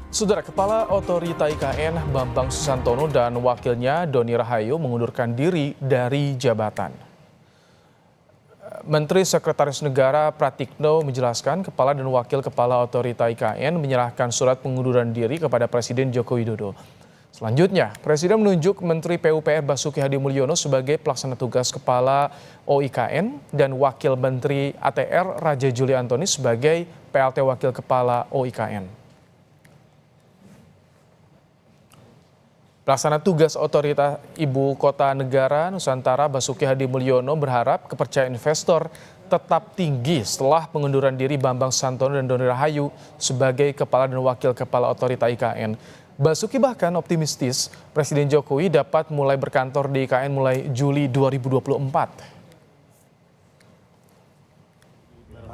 Saudara Kepala Otorita IKN Bambang Susantono dan wakilnya Doni Rahayu mengundurkan diri dari jabatan. Menteri Sekretaris Negara Pratikno menjelaskan Kepala dan Wakil Kepala Otorita IKN menyerahkan surat pengunduran diri kepada Presiden Joko Widodo. Selanjutnya, Presiden menunjuk Menteri PUPR Basuki Hadimulyono sebagai pelaksana tugas Kepala OIKN dan Wakil Menteri ATR Raja Juli Antoni sebagai PLT Wakil Kepala OIKN. Pelaksana tugas Otorita Ibu Kota Negara Nusantara Basuki Hadimulyono berharap kepercayaan investor tetap tinggi setelah pengunduran diri Bambang Susantono dan Doni Rahayu sebagai Kepala dan Wakil Kepala Otorita IKN. Basuki bahkan optimistis Presiden Jokowi dapat mulai berkantor di IKN mulai Juli 2024.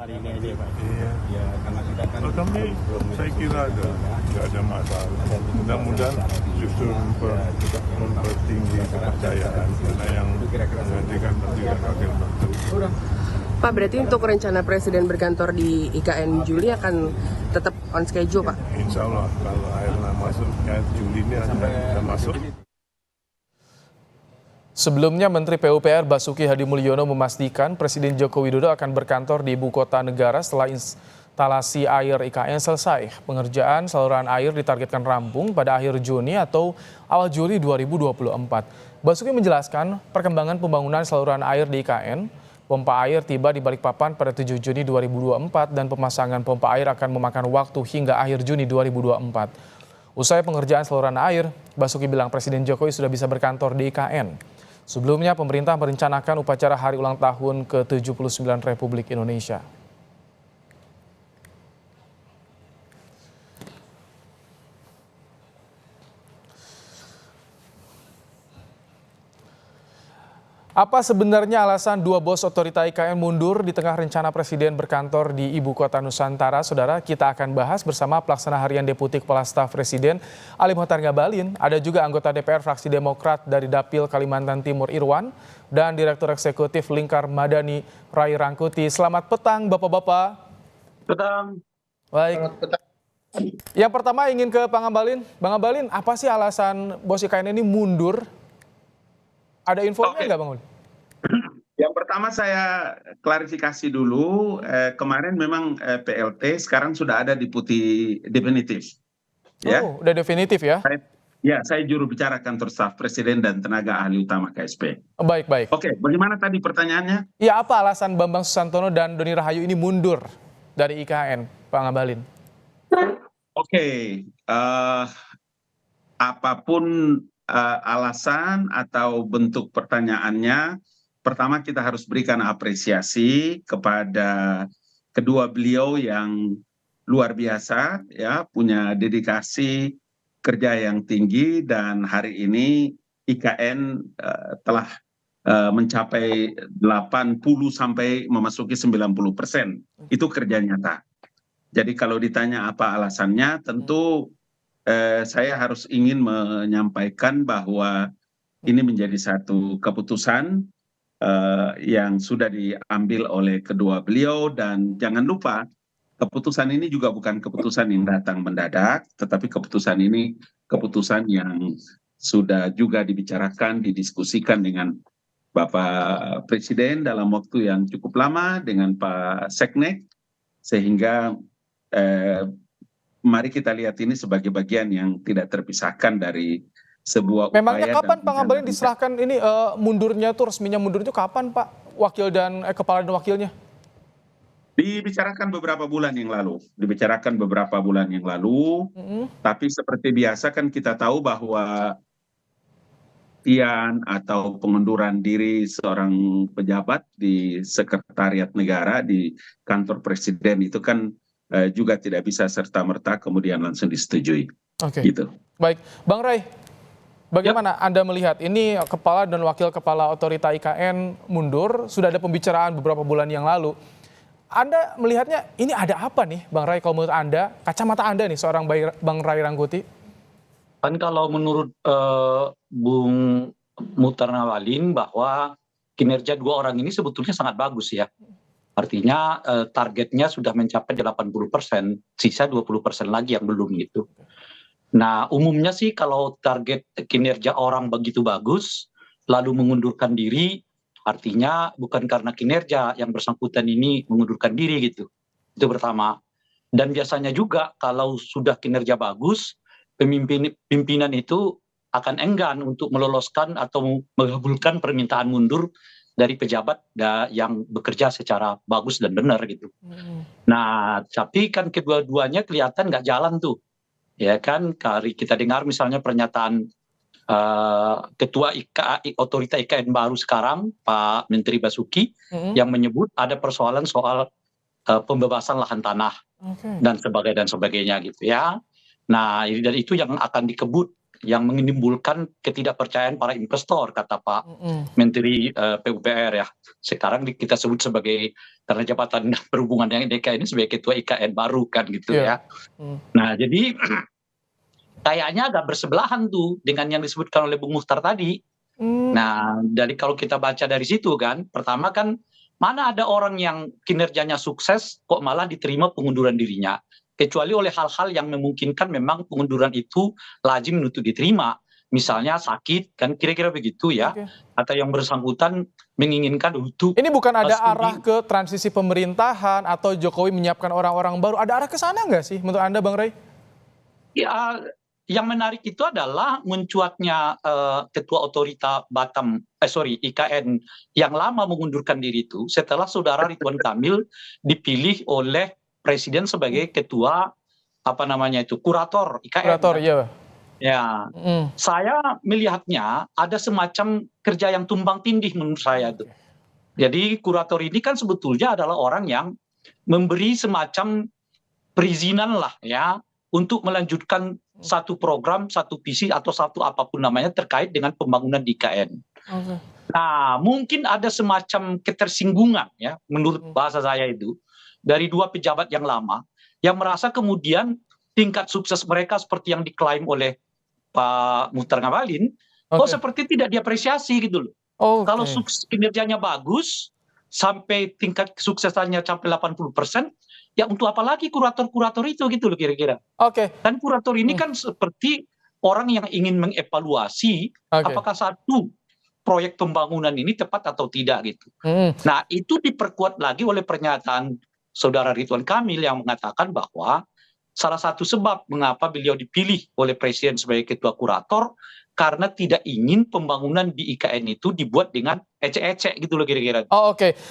Hari ini aja Pak. Iya. Ya karena kita kan Kami saya kira nggak ada masalah. Mudah-mudahan justru mempertinggi kepercayaan karena yang menggantikan Menteri dan Wakil Menteri. Pak, berarti untuk rencana Presiden berkantor di IKN Juli akan tetap on schedule, Pak? Insya Allah kalau akhirnya masuk Juli ini akan masuk. Sebelumnya Menteri PUPR Basuki Hadimulyono memastikan Presiden Joko Widodo akan berkantor di Ibu Kota Negara setelah instalasi air IKN selesai. Pengerjaan saluran air ditargetkan rampung pada akhir Juni atau awal Juli 2024. Basuki menjelaskan perkembangan pembangunan saluran air di IKN. Pompa air tiba di Balikpapan pada 7 Juni 2024 dan pemasangan pompa air akan memakan waktu hingga akhir Juni 2024. Usai pengerjaan saluran air, Basuki bilang Presiden Jokowi sudah bisa berkantor di IKN. Sebelumnya, pemerintah merencanakan upacara hari ulang tahun ke-79 Republik Indonesia. Apa sebenarnya alasan dua bos otorita IKN mundur di tengah rencana Presiden berkantor di Ibu Kota Nusantara? Saudara, kita akan bahas bersama Pelaksana Harian Deputi Kepala Staf Presiden Ali Mokhtar Ngabalin. Ada juga anggota DPR fraksi Demokrat dari Dapil Kalimantan Timur Irwan dan Direktur Eksekutif Lingkar Madani Rai Rangkuti. Selamat petang Bapak-Bapak. petang. Baik. Yang pertama ingin ke Pak Ngabalin. Bang Ngabalin, apa sih alasan bos IKN ini mundur? Ada infonya nggak Bang Ngabalin? Yang pertama saya klarifikasi dulu, kemarin memang PLT sekarang sudah ada di putih definitif. Ya, Oh, udah definitif ya? saya juru bicara kantor staf presiden dan tenaga ahli utama KSP. Baik, baik. Oke, bagaimana tadi pertanyaannya? Ya, apa alasan Bambang Susantono dan Doni Rahayu ini mundur dari IKN, Pak Ngabalin? Oke, apapun alasan atau bentuk pertanyaannya, pertama kita harus berikan apresiasi kepada kedua beliau yang luar biasa, ya, punya dedikasi kerja yang tinggi dan hari ini IKN telah mencapai 80 sampai memasuki 90%. Itu kerja nyata. Jadi kalau ditanya apa alasannya, tentu saya harus ingin menyampaikan bahwa ini menjadi satu keputusan yang sudah diambil oleh kedua beliau dan jangan lupa keputusan ini juga bukan keputusan yang datang mendadak, tetapi keputusan ini keputusan yang sudah juga dibicarakan, didiskusikan dengan Bapak Presiden dalam waktu yang cukup lama dengan Pak Seknek, sehingga mari kita lihat ini sebagai bagian yang tidak terpisahkan dari sebuah upaya. Memangnya kapan Pak Ngabalin diserahkan ini mundurnya tuh, resminya mundur itu kapan Pak? Wakil dan kepala dan wakilnya? Dibicarakan beberapa bulan yang lalu, tapi seperti biasa kan kita tahu bahwa atau pengunduran diri seorang pejabat di sekretariat negara di kantor presiden itu kan juga tidak bisa serta-merta kemudian langsung disetujui. Oke. Gitu. Baik, Bang Rai, bagaimana Anda melihat ini kepala dan wakil kepala otorita IKN mundur? Sudah ada pembicaraan beberapa bulan yang lalu. Anda melihatnya ini ada apa nih, Bang Rai? Kalau menurut Anda, kacamata Anda nih seorang Bang Rai Rangkuti? Kan kalau menurut Bung Mokhtar Ngabalin bahwa kinerja dua orang ini sebetulnya sangat bagus ya. Artinya targetnya sudah mencapai 80%, sisa 20% lagi yang belum gitu. Nah, umumnya sih kalau target kinerja orang begitu bagus, lalu mengundurkan diri, artinya bukan karena kinerja yang bersangkutan ini mengundurkan diri gitu. Itu pertama. Dan biasanya juga kalau sudah kinerja bagus, pimpinan itu akan enggan untuk meloloskan atau mengabulkan permintaan mundur dari pejabat yang bekerja secara bagus dan benar gitu. Nah, tapi kan kedua-duanya kelihatan nggak jalan tuh. Ya kan, kita dengar misalnya pernyataan Ketua Otorita IKN baru sekarang, Pak Menteri Basuki, yang menyebut ada persoalan soal pembebasan lahan tanah dan sebagainya gitu ya. Nah, dan itu yang akan dikebut, yang menimbulkan ketidakpercayaan para investor, kata Pak Menteri PUPR ya. Sekarang kita sebut sebagai, karena jabatan berhubungan dengan DKI ini sebagai Ketua IKN baru kan gitu ya. Nah, jadi kayaknya agak bersebelahan tuh dengan yang disebutkan oleh Bung Muhtar tadi. Nah, dari kalau kita baca dari situ kan, pertama kan mana ada orang yang kinerjanya sukses kok malah diterima pengunduran dirinya. Kecuali oleh hal-hal yang memungkinkan memang pengunduran itu lazim untuk diterima. Misalnya sakit, kan kira-kira begitu ya. Atau yang bersangkutan menginginkan untuk... Ini bukan ada arah ke transisi pemerintahan atau Jokowi menyiapkan orang-orang baru. Ada arah ke sana nggak sih menurut Anda, Bang Ray? Ya, yang menarik itu adalah mencuatnya Ketua Otorita IKN yang lama mengundurkan diri itu setelah saudara Ridwan Kamil dipilih oleh Presiden sebagai ketua kurator IKN. Kurator, iya. Ya, saya melihatnya ada semacam kerja yang tumbang tindih menurut saya itu. Jadi kurator ini kan sebetulnya adalah orang yang memberi semacam perizinan lah ya untuk melanjutkan satu program, satu visi atau satu apapun namanya terkait dengan pembangunan di IKN. Nah, mungkin ada semacam ketersinggungan ya menurut bahasa saya itu dari dua pejabat yang lama yang merasa kemudian tingkat sukses mereka seperti yang diklaim oleh Pak Muhtar Ngabalin, kok seperti tidak diapresiasi gitu loh. Kalau kinerjanya bagus sampai tingkat kesuksesannya sampai 80%, ya untuk apa lagi kurator-kurator itu gitu loh kira-kira. Dan kurator ini kan seperti orang yang ingin mengevaluasi apakah satu proyek pembangunan ini tepat atau tidak gitu. Nah, itu diperkuat lagi oleh pernyataan saudara Ridwan Kamil yang mengatakan bahwa salah satu sebab mengapa beliau dipilih oleh Presiden sebagai ketua kurator karena tidak ingin pembangunan di IKN itu dibuat dengan ecek-ecek gitu loh kira-kira.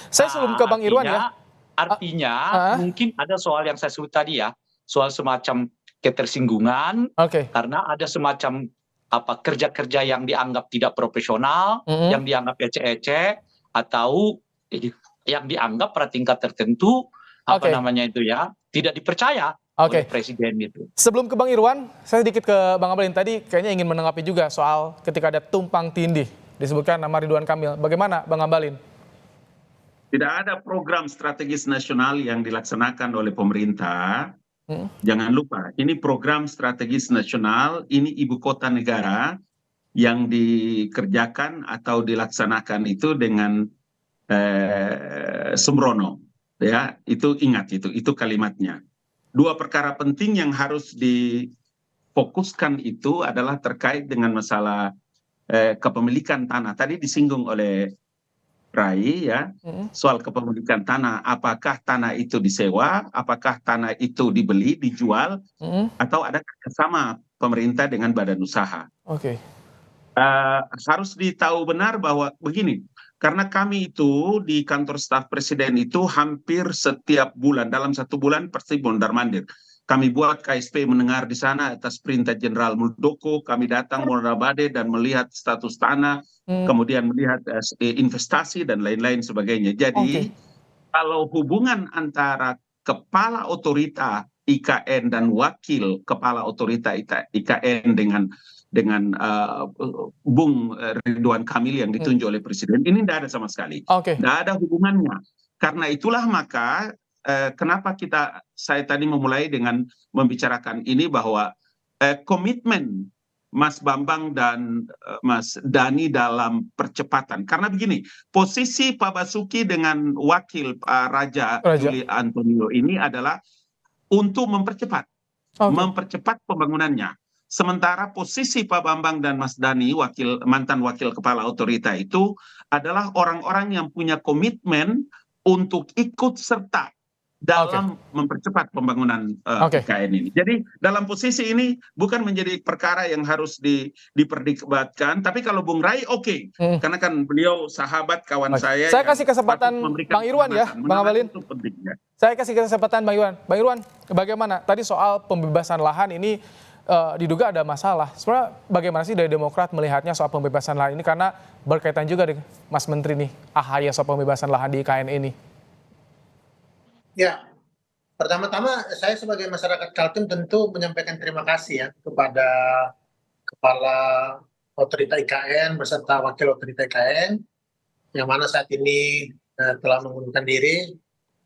Saya sebelum ke Bang Irwan ya. Artinya mungkin ada soal yang saya sebut tadi ya, soal semacam ketersinggungan karena ada semacam kerja-kerja yang dianggap tidak profesional, yang dianggap ecek-ecek atau yang dianggap pada tingkat tertentu tidak dipercaya oleh Presiden itu. Sebelum ke Bang Irwan, saya sedikit ke Bang Ngabalin tadi kayaknya ingin menanggapi juga soal ketika ada tumpang tindih disebutkan nama Ridwan Kamil. Bagaimana Bang Ngabalin? Tidak ada program strategis nasional yang dilaksanakan oleh pemerintah. Jangan lupa, ini program strategis nasional, ini ibu kota negara yang dikerjakan atau dilaksanakan itu dengan sembrono. Ya, itu ingat itu kalimatnya. Dua perkara penting yang harus difokuskan itu adalah terkait dengan masalah kepemilikan tanah. Tadi disinggung oleh Rai ya, soal kepemilikan tanah. Apakah tanah itu disewa, apakah tanah itu dibeli, dijual, atau ada kerjasama pemerintah dengan badan usaha. Harus ditahu benar bahwa begini, karena kami itu di kantor staf presiden itu hampir setiap bulan, dalam satu bulan pasti mondar-mandir. Kami buat KSP mendengar di sana atas perintah Jenderal Muldoko, kami datang Monarabade dan melihat status tanah, kemudian melihat investasi dan lain-lain sebagainya. Jadi kalau hubungan antara kepala otorita IKN dan wakil kepala otorita IKN dengan Bung Ridwan Kamil yang ditunjuk oleh Presiden, ini tidak ada sama sekali. Tidak ada hubungannya. Karena itulah maka kenapa saya tadi memulai dengan membicarakan ini bahwa komitmen Mas Bambang dan Mas Dhani dalam percepatan. Karena begini, posisi Pak Basuki dengan wakil Pak Raja Juli Antonio ini adalah untuk mempercepat pembangunannya. sementara posisi Pak Bambang dan Mas Dhani, mantan wakil kepala otorita itu adalah orang-orang yang punya komitmen untuk ikut serta dalam mempercepat pembangunan IKN ini. Jadi dalam posisi ini bukan menjadi perkara yang harus diperdebatkan, tapi kalau Bung Rai karena kan beliau sahabat kawan saya. Saya kasih kesempatan Bang Irwan ya, Bang Abalin. Saya kasih kesempatan Bang Irwan. Bang Irwan, bagaimana tadi soal pembebasan lahan ini diduga ada masalah. Sebenarnya bagaimana sih dari Demokrat melihatnya soal pembebasan lahan ini, karena berkaitan juga dengan Mas Menteri nih, AHY soal pembebasan lahan di IKN ini. Ya, pertama-tama saya sebagai masyarakat Kaltim tentu menyampaikan terima kasih ya kepada Kepala Otorita IKN beserta Wakil Otorita IKN yang mana saat ini telah mengundurkan diri.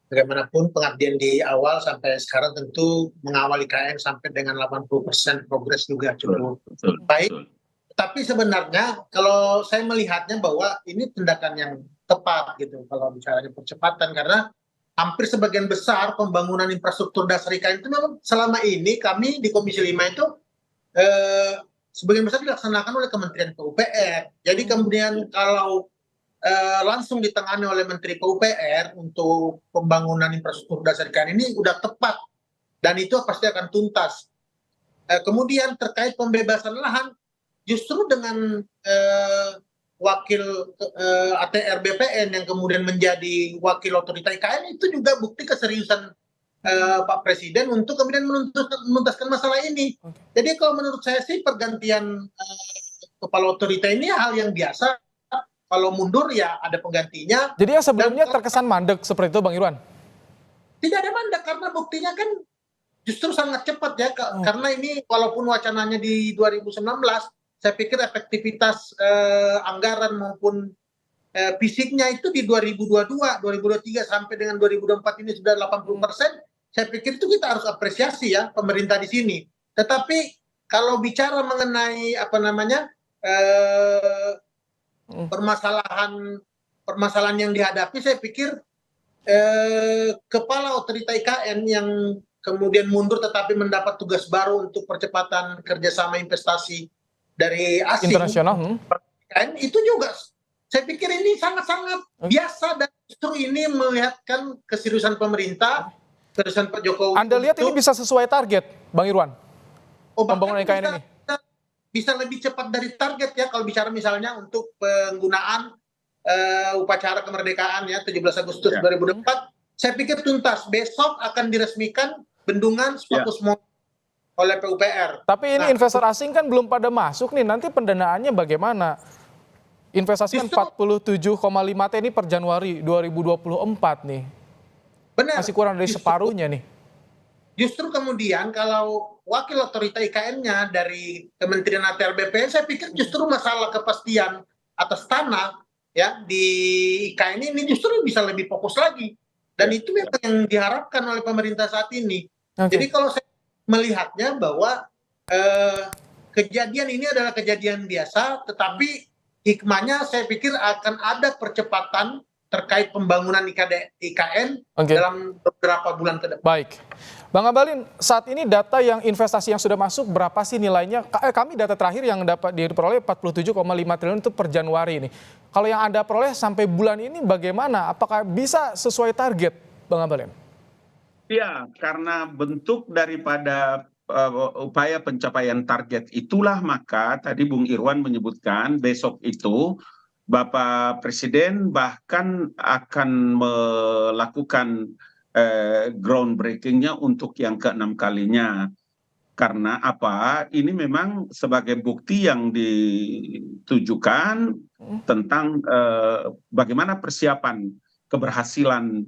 Bagaimanapun pengabdian di awal sampai sekarang tentu mengawal IKN sampai dengan 80% progres juga cukup baik. Tapi sebenarnya kalau saya melihatnya bahwa ini tindakan yang tepat gitu kalau bicaranya percepatan, karena hampir sebagian besar pembangunan infrastruktur dasar IKN itu memang selama ini kami di Komisi 5 itu sebagian besar dilaksanakan oleh Kementerian PUPR. Jadi kemudian kalau langsung ditangani oleh Menteri PUPR untuk pembangunan infrastruktur dasar IKN ini udah tepat dan itu pasti akan tuntas. Kemudian terkait pembebasan lahan, justru dengan wakil ATR BPN yang kemudian menjadi wakil otorita IKN itu juga bukti keseriusan Pak Presiden untuk kemudian menuntaskan masalah ini. Jadi kalau menurut saya sih pergantian kepala otorita ini hal yang biasa. Kalau mundur ya ada penggantinya. Jadi yang sebelumnya terkesan mandek seperti itu Bang Irwan? Tidak ada mandek karena buktinya kan justru sangat cepat ya. Karena ini walaupun wacananya di 2019, saya pikir efektivitas anggaran maupun fisiknya itu di 2022, 2023 sampai dengan 2024 ini sudah 80%. Saya pikir itu kita harus apresiasi ya pemerintah di sini. Tetapi kalau bicara mengenai permasalahan yang dihadapi, saya pikir kepala otorita IKN yang kemudian mundur tetapi mendapat tugas baru untuk percepatan kerjasama investasi dari asing internasional itu juga saya pikir ini sangat-sangat biasa dan justru ini melihatkan keseriusan pemerintah, keseriusan Pak Jokowi. Anda lihat ini bisa sesuai target Bang Irwan pembangunan IKN ini? Bisa lebih cepat dari target ya kalau bicara misalnya untuk penggunaan upacara kemerdekaan ya 17 Agustus 2004, saya pikir tuntas. Besok akan diresmikan bendungan Spacus Mall oleh PUPR. Tapi ini investor asing kan belum pada masuk nih, nanti pendanaannya bagaimana? Investasi kan 47,5 T ini per Januari 2024 nih. Benar. Masih kurang dari separuhnya nih. Justru kemudian kalau wakil otorita IKN-nya dari Kementerian ATR BPN, saya pikir justru masalah kepastian atas tanah ya di IKN ini justru bisa lebih fokus lagi. Dan itu memang yang diharapkan oleh pemerintah saat ini. Jadi kalau saya melihatnya bahwa kejadian ini adalah kejadian biasa, tetapi hikmahnya saya pikir akan ada percepatan terkait pembangunan IKN dalam beberapa bulan ke depan. Baik. Bang Abalin, saat ini data yang investasi yang sudah masuk berapa sih nilainya? Kami data terakhir yang dapat diperoleh 47,5 triliun itu per Januari ini. Kalau yang Anda peroleh sampai bulan ini bagaimana? Apakah bisa sesuai target, Bang Abalin? Ya, karena bentuk daripada upaya pencapaian target itulah maka tadi Bung Irwan menyebutkan besok itu Bapak Presiden bahkan akan melakukan groundbreaking-nya untuk yang ke-6 kalinya. Karena apa? Ini memang sebagai bukti yang ditujukan tentang bagaimana persiapan keberhasilan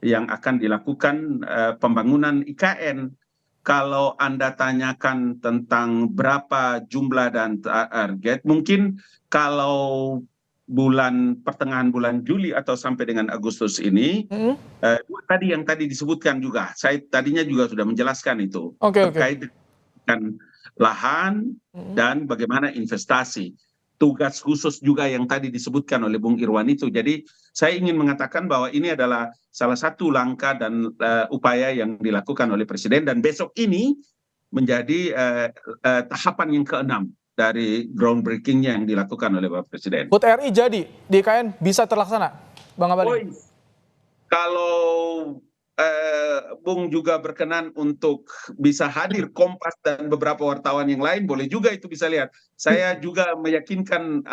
yang akan dilakukan pembangunan IKN. Kalau Anda tanyakan tentang berapa jumlah dan target, mungkin kalau pertengahan bulan Juli atau sampai dengan Agustus ini, tadi yang tadi disebutkan juga, saya tadinya juga sudah menjelaskan itu terkait dengan lahan dan bagaimana investasi. Tugas khusus juga yang tadi disebutkan oleh Bung Irwan itu. Jadi saya ingin mengatakan bahwa ini adalah salah satu langkah dan upaya yang dilakukan oleh Presiden dan besok ini menjadi tahapan yang keenam dari groundbreaking-nya yang dilakukan oleh Bapak Presiden. HUT RI jadi di IKN bisa terlaksana, Bang Abalin? Kalau Bung juga berkenan untuk bisa hadir Kompas dan beberapa wartawan yang lain, boleh juga itu bisa lihat. Saya juga meyakinkan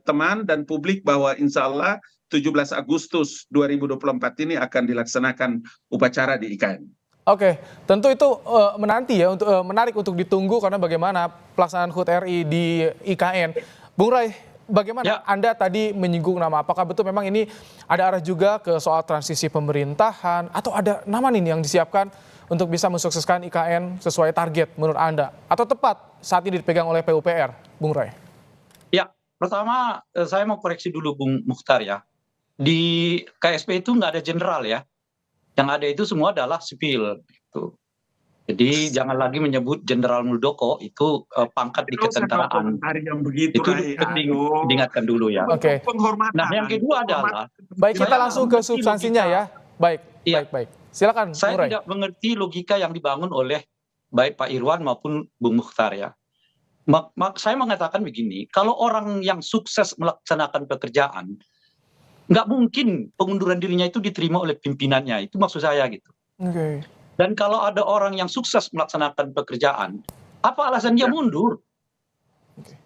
teman dan publik bahwa insya Allah 17 Agustus 2024 ini akan dilaksanakan upacara di IKN. Oke, tentu itu menanti ya, menarik untuk ditunggu karena bagaimana pelaksanaan HUT RI di IKN. Bung Ray, bagaimana Ya. Anda tadi menyinggung nama? Apakah betul memang ini ada arah juga ke soal transisi pemerintahan atau ada nama nih yang disiapkan untuk bisa mensukseskan IKN sesuai target menurut Anda? Atau tepat saat ini dipegang oleh PUPR, Bung Ray? Ya, pertama saya mau koreksi dulu Bung Mukhtar ya. Di KSP itu nggak ada jenderal ya. Yang ada itu semua adalah sipil. Gitu. Jadi jangan lagi menyebut Jenderal Muldoko itu pangkat di ketentaraan. Yang begitu, Itu penting diingatkan dulu ya. Oke. Penghormatan. Nah, yang kedua adalah Baik, kita Saya langsung ke mengerti substansinya logika. ya. Baik, Iya. baik. Silakan, Bung saya Ray. tidak mengerti logika yang dibangun oleh baik Pak Irwan maupun Bung Mukhtar ya. Saya mengatakan begini, kalau orang yang sukses melaksanakan pekerjaan, nggak mungkin pengunduran dirinya itu diterima oleh pimpinannya. Itu maksud saya gitu. Oke. Dan kalau ada orang yang sukses melaksanakan pekerjaan, apa alasan dia mundur?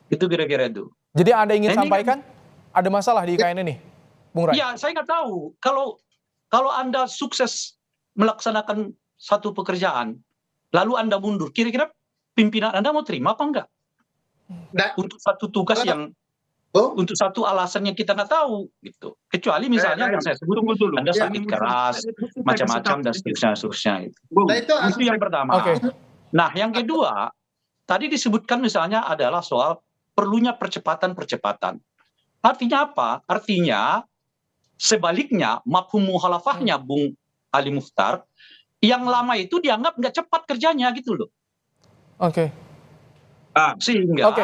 Itu kira-kira itu. Jadi Anda ingin Nah, ini sampaikan ada masalah di IKN ini, Bung Ray? Ya, saya nggak tahu. Kalau Anda sukses melaksanakan satu pekerjaan, lalu Anda mundur, kira-kira pimpinan Anda mau terima apa enggak? Nah, Untuk satu tugas yang, untuk satu alasan yang kita nggak tahu, gitu. Kecuali misalnya yang saya sebut, Tunggu dulu. Anda sakit keras, macam-macam dan seterusnya itu. nah itu Itu yang pertama. Oke. Nah, yang kedua, tadi disebutkan misalnya adalah soal perlunya percepatan. Artinya apa? Artinya sebaliknya, mafhum mukhalafahnya Bung Ali Mukhtar, yang lama itu dianggap nggak cepat kerjanya gitu loh. Oke. Sehingga Oke.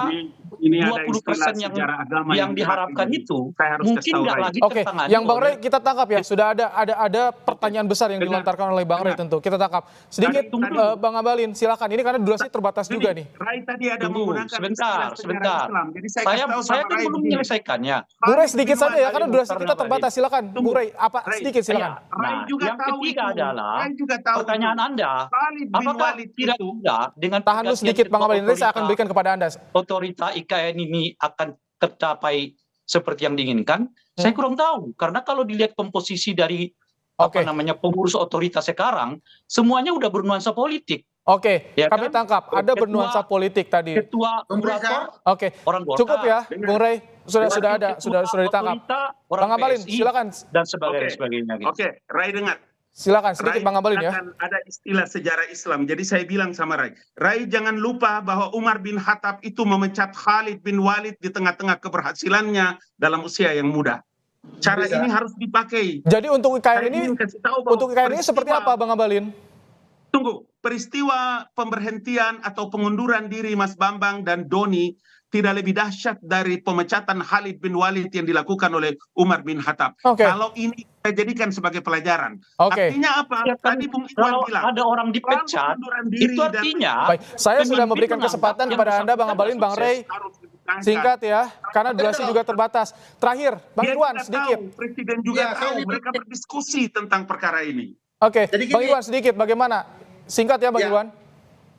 Ini ada 20% sejarah agama yang diharapkan itu saya harus mungkin kasih tahu, nggak Ray. lagi Oke, tertangani yang Bang oleh- Ray kita tangkap ya. Sudah ada pertanyaan besar yang Dengar. dilontarkan oleh Bang Ray Dengar. tentu. Kita tangkap. Sedikit Tadi- Bang Abalin, silakan. Ini karena durasi terbatas juga nih. Rai tadi ada Tunggu, menggunakan sebentar. istilah sejarah Islam. Jadi Saya kasih tahu saya sama kan Rai belum begini. menyelesaikannya. Bung Ray sedikit saja ya, karena durasi Mukhtar kita Ngabalin. terbatas. Silakan, Bung Ray. Apa Ray, sedikit silakan. Iya. Rai Nah, juga yang tahu ketiga itu. adalah Rai juga tahu pertanyaan itu. Anda, Khalid bin apakah Walid tidak itu mudah dengan Tahan dulu pergantian sedikit Bang ketua Abalin. Nanti saya akan otorita- berikan kepada Anda. otorita IKN ini akan tercapai seperti yang diinginkan, saya kurang tahu. Karena kalau dilihat komposisi dari Oke. pengurus otoritas sekarang, semuanya udah bernuansa politik. Oke, Ya kami kan? tangkap. Ada Ketua- bernuansa politik tadi. Ketua Bung Ray, kurator, Oke, orang Golkar. cukup ya, Bung Ray. Sudah ada, Ketua sudah ditangkap. otorita, orang Bang Abalin, PSI, silakan. dan sebagainya. Oke. sebagainya gitu. Oke, Rai dengar. Silakan sedikit Rai Bang Abalin ya. akan ada istilah sejarah Islam. Jadi saya bilang sama Rai, Rai jangan lupa bahwa Umar bin Khattab itu memecat Khalid bin Walid di tengah-tengah keberhasilannya dalam usia yang muda. Cara Bisa. ini harus dipakai. Jadi untuk Saya IKN ini, ingin kasih tahu bahwa untuk IKN ini seperti peristiwa- apa Bang Abalin? Tunggu, peristiwa pemberhentian atau pengunduran diri Mas Bambang dan Doni tidak lebih dahsyat dari pemecatan Khalid bin Walid yang dilakukan oleh Umar bin Khattab. Oke. Kalau ini kita jadikan sebagai pelajaran. Oke. Artinya apa? Ya kan, Tadi Bung kalau Iwan bilang. ada orang dipecat, pengunduran diri itu dan- artinya Baik, saya sudah pemimpin memberikan menganggap kesempatan yang kepada Anda Bang bersangkutan Abalin, Bang sukses. Ray. Singkat ya, karena durasi juga terbatas. Terakhir, Bang Dia Irwan juga sedikit. tahu, Presiden juga Ya, saya tahu. ini- Mereka berdiskusi tentang perkara ini. Oke, Jadi Bang gini- Irwan sedikit bagaimana? Singkat ya Bang Ya. Irwan.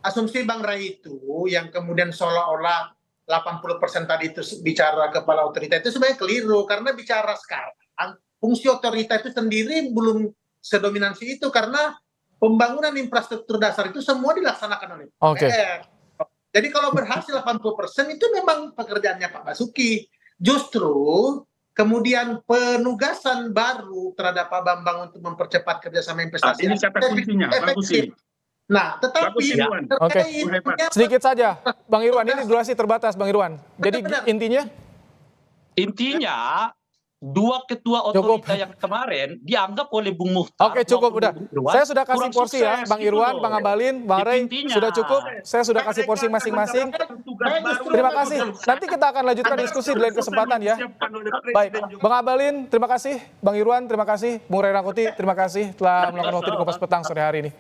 Asumsi Bang Ray itu yang kemudian seolah-olah 80% tadi itu bicara kepala otorita itu sebenarnya keliru, karena bicara sekarang fungsi otorita itu sendiri belum sedominansi itu, karena pembangunan infrastruktur dasar itu semua dilaksanakan oleh Oke. DPR. Jadi kalau berhasil 80% itu memang pekerjaannya Pak Basuki. Justru kemudian penugasan baru terhadap Pak Bambang untuk mempercepat kerjasama investasi. Ini kata kuncinya, bagus ini. Nah, tetapi Bagus, Irwan. Oke. terkait Sedikit saja, Bang Irwan. Ini durasi terbatas, Bang Irwan. Jadi Benar. Intinya dua ketua Cukup. otorita yang kemarin dianggap oleh Bung Mukhtar. Oke, cukup maupun udah. Bung Irwan Saya sudah kasih kurang porsi ya, sukses Bang gitu Irwan, loh. Bang Abalin, Bang Ray. Intinya. Sudah cukup. Saya sudah kasih porsi masing-masing. Terima kasih. Nanti kita akan lanjutkan diskusi di lain kesempatan ya. Baik, Bang Abalin, terima kasih. Bang Irwan, terima kasih. Bung Ray Rangkuti, terima kasih telah melakukan waktu di Kompas Petang sore hari ini.